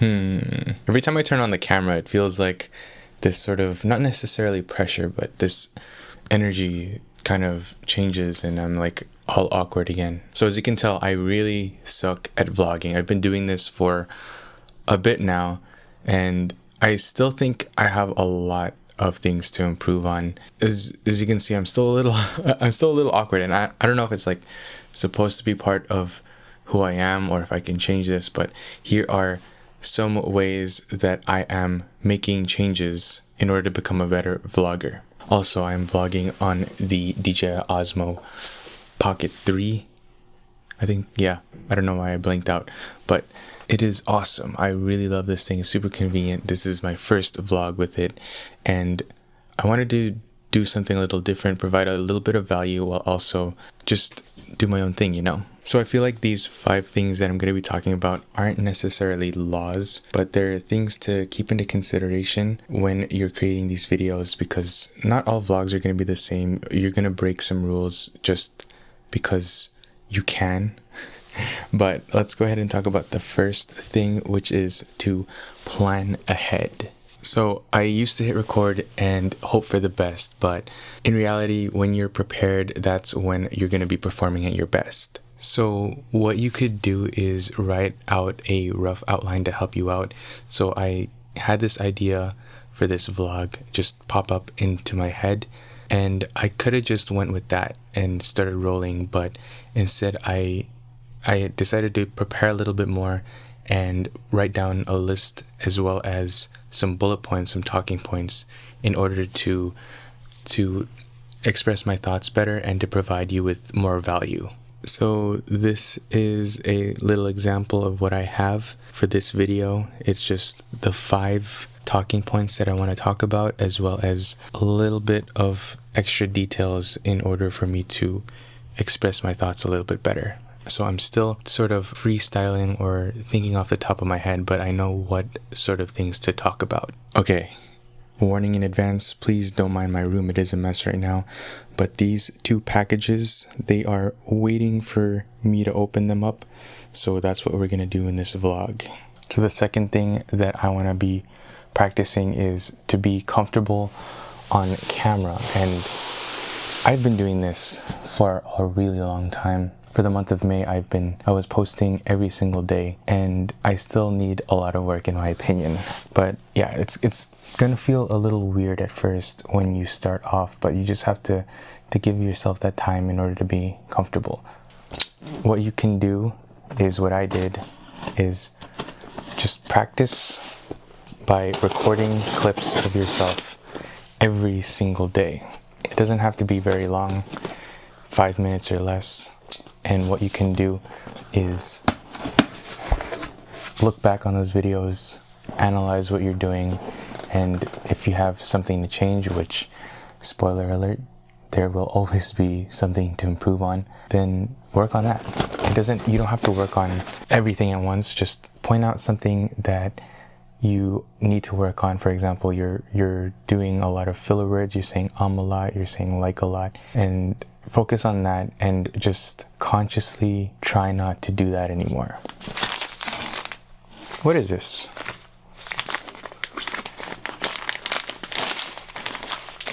Every time I turn on the camera, it feels like this sort of, not necessarily pressure, but this energy kind of changes and I'm like all awkward again. So as you can tell, I really suck at vlogging. I've been doing this for a bit now and I still think I have a lot of things to improve on. As you can see, I'm still a little awkward, and I don't know if it's like supposed to be part of who I am or if I can change this, but here are some ways that I am making changes in order to become a better vlogger. Also, I'm vlogging on the DJI Osmo Pocket 3. I think, yeah, I don't know why I blanked out, but it is awesome. I really love this thing. It's super convenient. This is my first vlog with it, and I wanted to do something a little different, provide a little bit of value while also just do my own thing, you know? So I feel like these 5 things that I'm going to be talking about aren't necessarily laws, but they're things to keep into consideration when you're creating these videos, because not all vlogs are going to be the same. You're going to break some rules just because you can. But let's go ahead and talk about the first thing, which is to plan ahead. So I used to hit record and hope for the best, but in reality, when you're prepared, that's when you're going to be performing at your best. So what you could do is write out a rough outline to help you out. So I had this idea for this vlog just pop up into my head, and I could have just went with that and started rolling, but instead I decided to prepare a little bit more and write down a list as well as some bullet points, some talking points, in order to express my thoughts better and to provide you with more value. So this is a little example of what I have for this video. It's just the 5 talking points that I want to talk about, as well as a little bit of extra details in order for me to express my thoughts a little bit better. So I'm still sort of freestyling or thinking off the top of my head, but I know what sort of things to talk about. Okay, warning in advance, please don't mind my room, it is a mess right now. But these 2 packages, they are waiting for me to open them up. So that's what we're going to do in this vlog. So the second thing that I want to be practicing is to be comfortable on camera. And I've been doing this for a really long time. For the month of May, I was posting every single day, and I still need a lot of work in my opinion. But yeah, it's gonna feel a little weird at first when you start off, but you just have to give yourself that time in order to be comfortable. What you can do is what I did, is just practice by recording clips of yourself every single day. It doesn't have to be very long, 5 minutes or less. And what you can do is look back on those videos, analyze what you're doing, and if you have something to change, which, spoiler alert, there will always be something to improve on, then work on that. You don't have to work on everything at once. Just point out something that you need to work on. For example, you're doing a lot of filler words, you're saying a lot, you're saying like a lot, and focus on that and just consciously try not to do that anymore. What is this?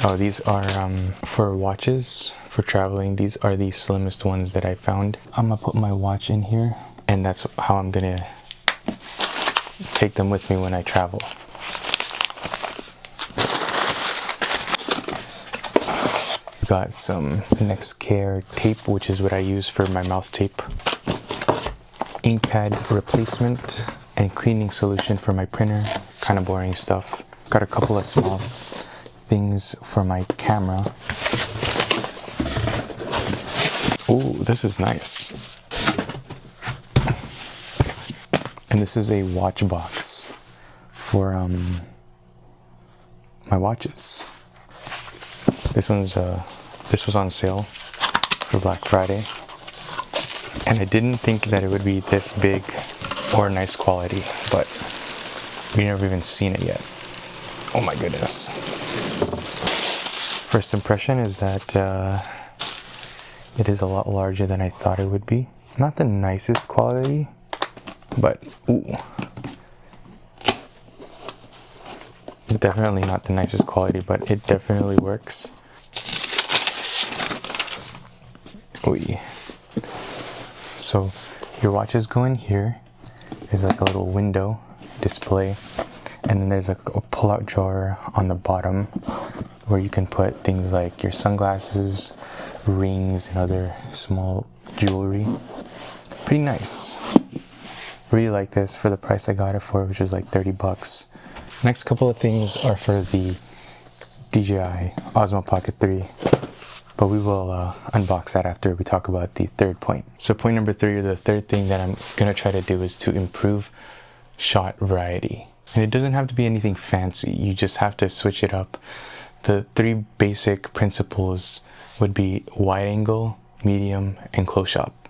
Oh, these are for watches, for traveling. These are the slimmest ones that I found. I'm gonna put my watch in here, and that's how I'm gonna take them with me when I travel. Got some Next Care tape, which is what I use for my mouth tape. Ink pad replacement and cleaning solution for my printer. Kind of boring stuff. Got a couple of small things for my camera. Ooh, this is nice. And this is a watch box for my watches. This was on sale for Black Friday, and I didn't think that it would be this big or nice quality, but we've never even seen it yet. Oh my goodness. First impression is that it is a lot larger than I thought it would be. Not the nicest quality, but ooh, Definitely not the nicest quality, but it definitely works. Oy. So your watches go in here. There's like a little window display, and then there's like a pull-out drawer on the bottom where you can put things like your sunglasses, rings, and other small jewelry. Pretty nice. Really like this for the price I got it for, which is like $30. Next couple of things are for the DJI Osmo Pocket 3, but we will unbox that after we talk about the third point. So point number 3, or the third thing that I'm gonna try to do, is to improve shot variety. And it doesn't have to be anything fancy, you just have to switch it up. The 3 basic principles would be wide angle, medium, and close-up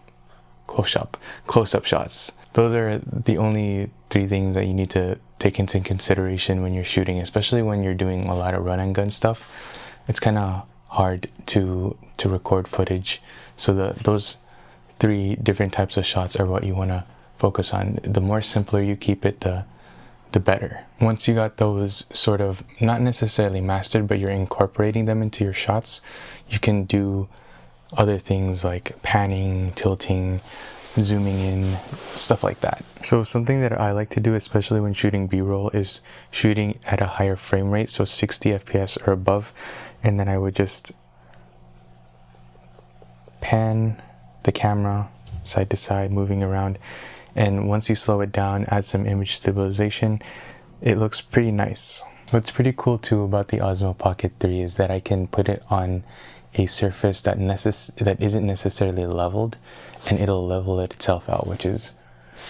shots. Those are the only 3 things that you need to take into consideration when you're shooting, especially when you're doing a lot of run and gun stuff. It's kind of hard to record footage, so those 3 different types of shots are what you want to focus on. The more simpler you keep it, the better. Once you got those sort of not necessarily mastered, but you're incorporating them into your shots, you can do other things like panning, tilting, zooming in, stuff like that. So something that I like to do, especially when shooting B-roll, is shooting at a higher frame rate, so 60 FPS or above, and then I would just pan the camera side to side, moving around, and once you slow it down, add some image stabilization, it looks pretty nice. What's pretty cool too about the Osmo Pocket 3 is that I can put it on a surface that isn't necessarily leveled, and it'll level itself out, which is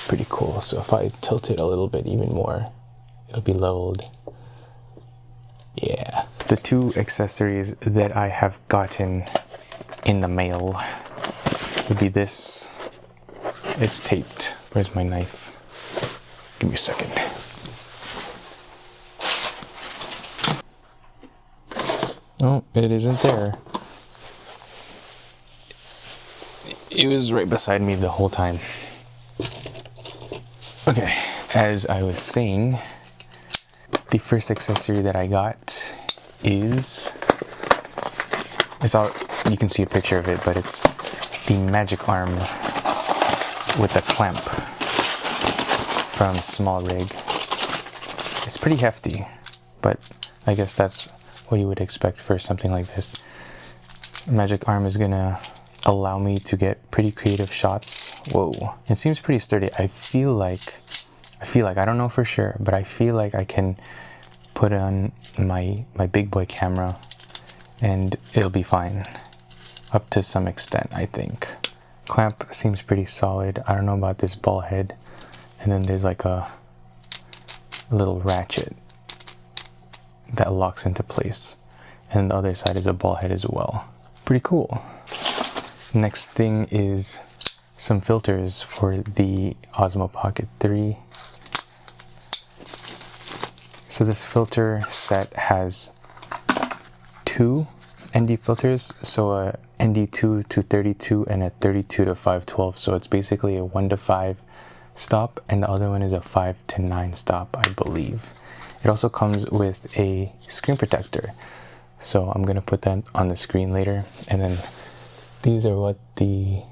pretty cool. So if I tilt it a little bit even more, it'll be leveled. Yeah. The 2 accessories that I have gotten in the mail would be this. It's taped. Where's my knife? Give me a second. Oh, it isn't there. It was right beside me the whole time. Okay, as I was saying, the first accessory that I got is, you can see a picture of it, but it's the Magic Arm with a clamp from Small Rig. It's pretty hefty, but I guess that's what you would expect for something like this. Magic Arm is gonna allow me to get pretty creative shots. Whoa, it seems pretty sturdy. I feel like, I don't know for sure, but I feel like I can put on my big boy camera and it'll be fine, up to some extent, I think. Clamp seems pretty solid. I don't know about this ball head, and then there's like a little ratchet that locks into place, and the other side is a ball head as well. Pretty cool. Next thing is some filters for the Osmo Pocket 3. So this filter set has 2 ND filters, so a ND2 to 32 and a 32 to 512. So it's basically a 1 to 5 stop, and the other one is a 5 to 9 stop, I believe. It also comes with a screen protector, so I'm gonna put that on the screen later. And then these are what the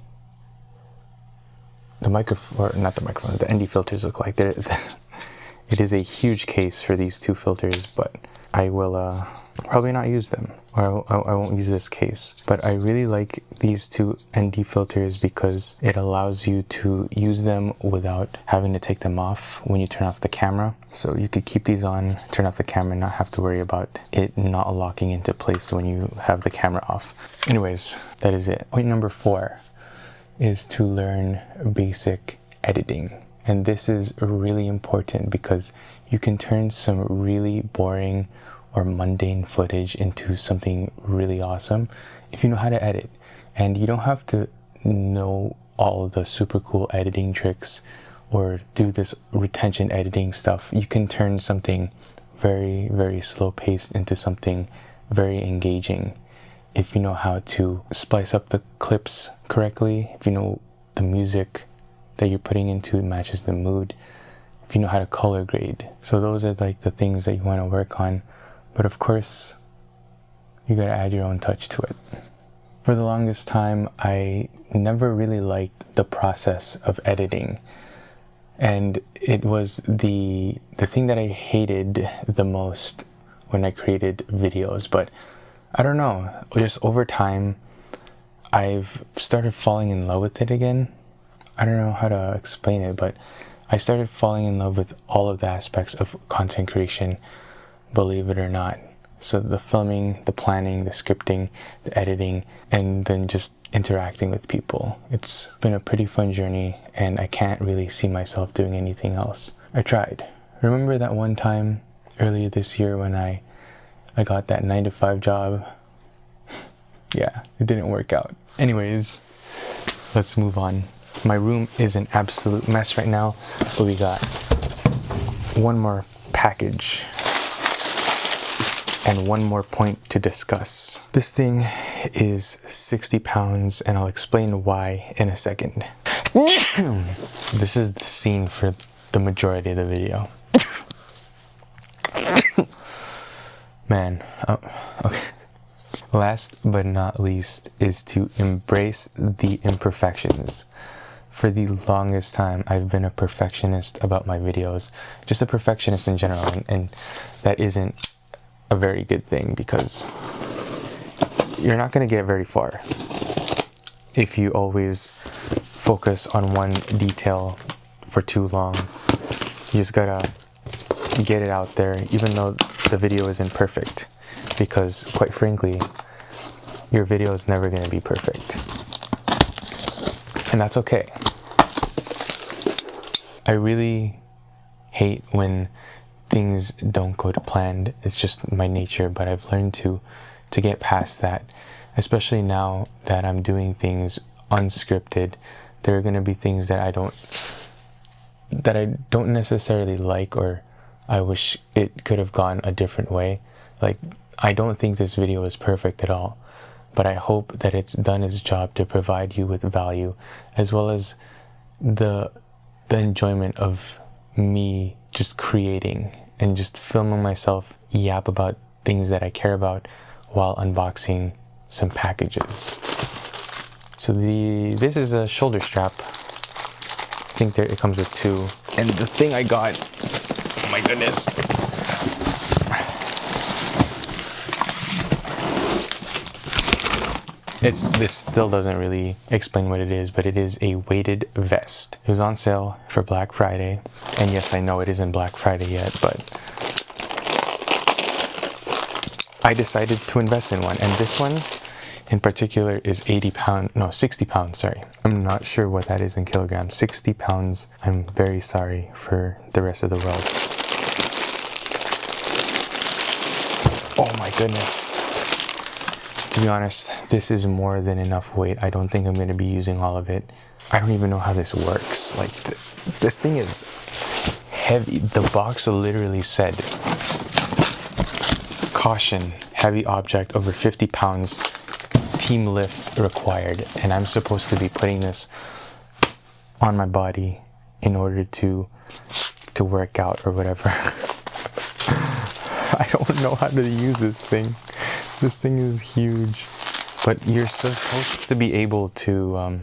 ND filters look like. It is a huge case for these 2 filters, but I will probably not use them, or I won't use this case. But I really like these 2 ND filters because it allows you to use them without having to take them off when you turn off the camera. So you could keep these on, turn off the camera, and not have to worry about it not locking into place when you have the camera off. Anyways, that is it. Point number 4 is to learn basic editing. And this is really important because you can turn some really boring or mundane footage into something really awesome if you know how to edit. And you don't have to know all the super cool editing tricks or do this retention editing stuff. You can turn something very, very slow paced into something very engaging if you know how to splice up the clips correctly, if you know the music that you're putting into matches the mood, if you know how to color grade. So those are like the things that you want to work on. But of course, you gotta add your own touch to it. For the longest time, I never really liked the process of editing. And it was the thing that I hated the most when I created videos. But I don't know, just over time, I've started falling in love with it again. I don't know how to explain it, but I started falling in love with all of the aspects of content creation, believe it or not. So the filming, the planning, the scripting, the editing, and then just interacting with people. It's been a pretty fun journey, and I can't really see myself doing anything else. I tried. Remember that one time earlier this year when I got that 9-to-5 job? Yeah, it didn't work out. Anyways, let's move on. My room is an absolute mess right now, but we got one more package and one more point to discuss. This thing is 60 pounds, and I'll explain why in a second. This is the scene for the majority of the video. Man, okay. Last but not least is to embrace the imperfections. For the longest time, I've been a perfectionist about my videos, just a perfectionist in general, and that isn't a very good thing, because you're not going to get very far if you always focus on one detail for too long. You just gotta get it out there, even though the video isn't perfect, because quite frankly, your video is never going to be perfect, and that's okay. I really hate when things don't go to plan. It's just my nature, but I've learned to get past that, especially now that I'm doing things unscripted. There are going to be things that I don't necessarily like, or I wish it could have gone a different way. Like, I don't think this video is perfect at all, but I hope that it's done its job to provide you with value, as well as the enjoyment of me just creating and just filming myself yap about things that I care about while unboxing some packages. So this is a shoulder strap. I think it comes with two. And the thing I got, oh my goodness. This still doesn't really explain what it is, but it is a weighted vest. It was on sale for Black Friday. And yes, I know it isn't Black Friday yet, but I decided to invest in one. And this one in particular is 60 pounds, sorry. I'm not sure what that is in kilograms. 60 pounds. I'm very sorry for the rest of the world. Oh my goodness. To be honest, this is more than enough weight. I don't think I'm going to be using all of it. I don't even know how this works. Like, this thing is heavy. The box literally said, caution, heavy object over 50 pounds, team lift required. And I'm supposed to be putting this on my body in order to work out or whatever. I don't know how to use this thing. This thing is huge, but you're supposed to be able to,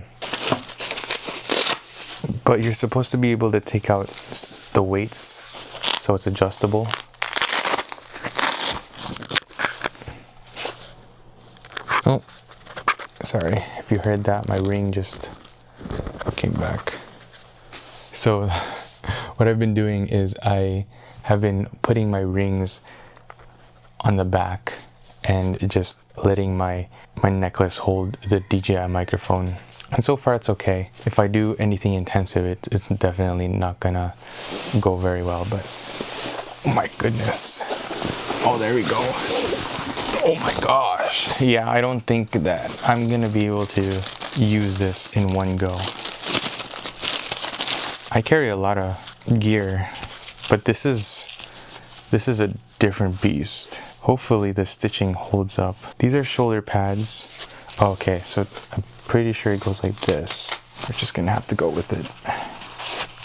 take out the weights, so it's adjustable. Oh, sorry if you heard that, my ring just came back. So what I've been doing is I have been putting my rings on the back and just letting my necklace hold the DJI microphone. And so far it's okay. If I do anything intensive, it's definitely not gonna go very well, but oh my goodness. Oh, there we go. Oh my gosh. Yeah, I don't think that I'm gonna be able to use this in one go. I carry a lot of gear, but this is a different beast. Hopefully the stitching holds up. These are shoulder pads. Okay, so I'm pretty sure it goes like this. We're just gonna have to go with it.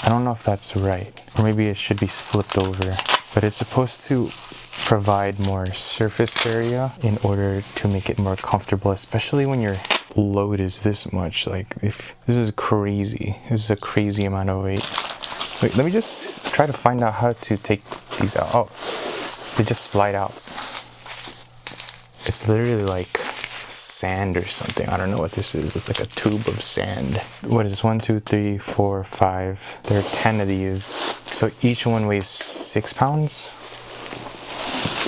I don't know if that's right, or maybe it should be flipped over, but it's supposed to provide more surface area in order to make it more comfortable, especially when your load is this much. Like, if this is crazy, this is a crazy amount of weight. Wait, let me just try to find out how to take these out. Oh, they just slide out. It's literally like sand or something. I don't know what this is. It's like a tube of sand. What is this? 1, 2, 3, 4, 5. There are 10 of these. So each one weighs 6 pounds.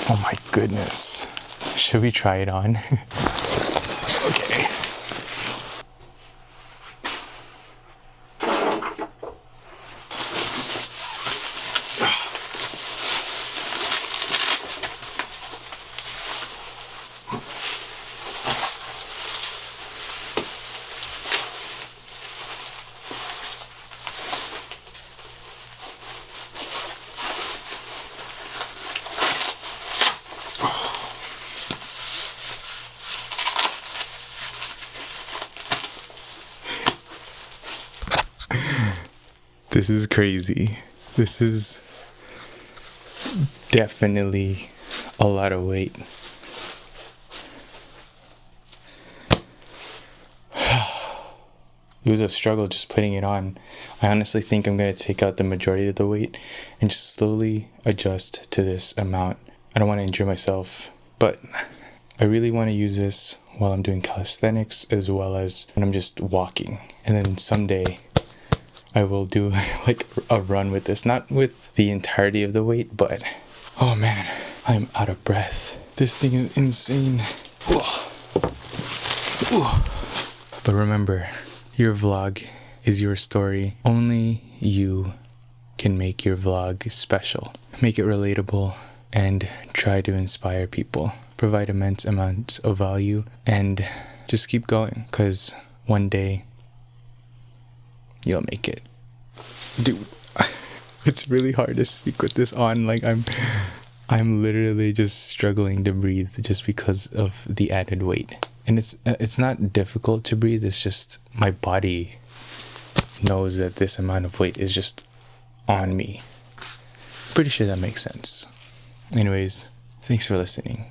Oh my goodness. Should we try it on? Okay. This is crazy. This is definitely a lot of weight. It was a struggle just putting it on. I honestly think I'm going to take out the majority of the weight and just slowly adjust to this amount. I don't want to injure myself, but I really want to use this while I'm doing calisthenics as well as when I'm just walking. And then someday I will do like a run with this, not with the entirety of the weight, but oh man, I'm out of breath. This thing is insane. But remember, your vlog is your story. Only you can make your vlog special. Make it relatable and try to inspire people. Provide immense amounts of value and just keep going, because one day you'll make it. Dude, it's really hard to speak with this on. Like, I'm literally just struggling to breathe just because of the added weight. And it's not difficult to breathe, it's just my body knows that this amount of weight is just on me. Pretty sure that makes sense. Anyways, thanks for listening.